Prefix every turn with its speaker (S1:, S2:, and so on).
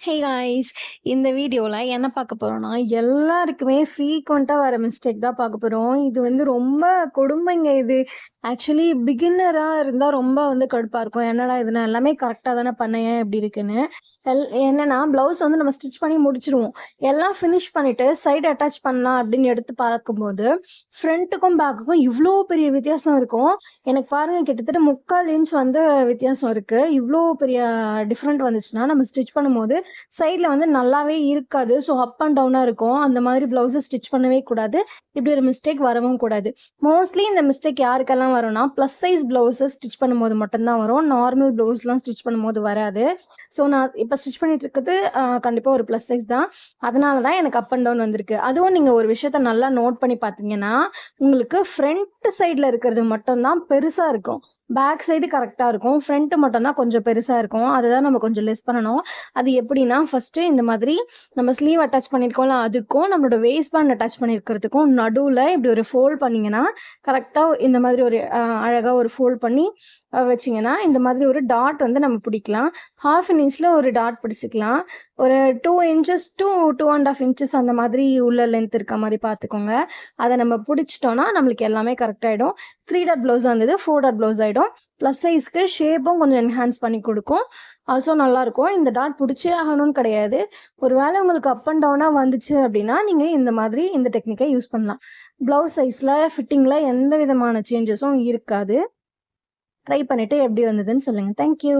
S1: Hey guys! இந்த வீடியோல என்ன பார்க்க போறோம்னா, எல்லாருக்குமே ஃப்ரீக்வென்ட்டா வர மிஸ்டேக் தான் பார்க்க போறோம். இது வந்து ரொம்ப கொடுமைங்க இது. ஆக்சுவலி பிகின்னரா இருந்தா ரொம்ப வந்து கடுப்பா இருக்கும். என்னடா இது நான் எல்லாமே கரெக்ட்டா தானே பண்ணேன், ஏன் இப்படி இருக்குன்னு. என்னன்னா ப்ளவுஸ் வந்து நம்ம ஸ்டிச் பண்ணி முடிச்சுருவோம். எல்லாம் ஃபினிஷ் பண்ணிட்டு சைடு அட்டாச் பண்ணலாம் அப்படின்னு எடுத்து பார்க்கும்போது, ஃப்ரண்ட்டுக்கும் பேக்குக்கும் இவ்ளோ பெரிய வித்தியாசம் இருக்கும். எனக்கு பாருங்க கிட்டத்தட்ட 3/4 இன்ச் வந்து வித்தியாசம் இருக்கு. இவ்ளோ பெரிய டிஃபரெண்ட் வந்துச்சுன்னா, நம்ம ஸ்டிச் பண்ணும்போது சைட்ல வந்து நல்லாவே இருக்காது. ஸோ அப் அண்ட் டவுனா இருக்கும். அந்த மாதிரி ப்ளவுஸ ஸ்டிச் பண்ணவே கூடாது. இப்படி ஒரு மிஸ்டேக் வரவும் கூடாது. மோஸ்ட்லி இந்த மிஸ்டேக் யாருக்கெல்லாம் வரும்னா, ப்ளஸ் சைஸ் ப்ளவுஸ ஸ்டிச் பண்ணும்போது மட்டும் தான் வரும். நார்மல் ப்ளவுஸ்லாம் ஸ்டிச் பண்ணும்போது வராது. ஸோ நான் இப்ப ஸ்டிச் பண்ணிட்டு இருக்கிறது கண்டிப்பா ஒரு ப்ளஸ் சைஸ் தான். அதனால தான் எனக்கு அப் அண்ட் டவுன் வந்திருக்கு. அதுவும் நீங்க ஒரு விஷயத்த நல்லா நோட் பண்ணி பார்த்தீங்கன்னா, உங்களுக்கு ஃப்ரண்ட் சைட்ல இருக்கிறது மட்டும் தான் பெருசா இருக்கும். பேக் சைடு கரெக்ட்டா இருக்கும். ஃப்ரண்ட் மட்டும் தான் கொஞ்சம் பெருசா இருக்கும். அதுதான் நம்ம கொஞ்சம் லெஸ் பண்ணணும். அது எப்படின்னா, ஃபர்ஸ்ட்டு இந்த மாதிரி நம்ம ஸ்லீவ் அட்டாச் பண்ணியிருக்கோம்ல, அதுக்கும் நம்மளோட வேஸ்ட் பேண்ட் அட்டாச் பண்ணியிருக்கிறதுக்கும் நடுவுல இப்படி ஒரு ஃபோல்ட் பண்ணீங்கன்னா, கரெக்ட்டா இந்த மாதிரி ஒரு அழகா ஒரு ஃபோல்ட் பண்ணி வச்சீங்கன்னா, இந்த மாதிரி ஒரு டாட் வந்து நம்ம பிடிக்கலாம். 1/2 இன்ச்ல ஒரு டாட் பிடிச்சுக்கலாம். ஒரு 2 இன்ச்சஸ் டூ 2 1/2 இன்ச்சஸ் அந்த மாதிரி உள்ள லென்த் இருக்க மாரி பார்த்துக்கோங்க. அத நம்ம பிடிச்சிட்டோம்னா, நம்மளுக்கு எல்லாமே கரெக்ட் ஆயிடும். 3 டாட் ப்ளவுஸா இருந்தது 4 டாட் ப்ளவுஸ் ஆயிடும். ப்ளஸ் சைஸ்க்கு ஷேப்பும் கொஞ்சம் என்ஹான்ஸ் பண்ணி குடுக்கும். ஆல்சோ நல்லாருக்கும். இந்த டாட் புடிச்சே ஆகணும்னு கிடையாது. ஒரு வேளை உங்களுக்கு அப் அண்ட் டவுனா வந்துச்சு அப்டின்னா, நீங்க இந்த மாதிரி இந்த டெக்னிக்க யூஸ் பண்ணலாம். ப்ளவுஸ் சைஸ்ல, ஃபிட்டிங்ல எந்த விதமான சேஞ்சஸும் இருக்காது. ட்ரை பண்ணிட்டு எப்படி வந்ததுன்னு சொல்லுங்க. Thank you.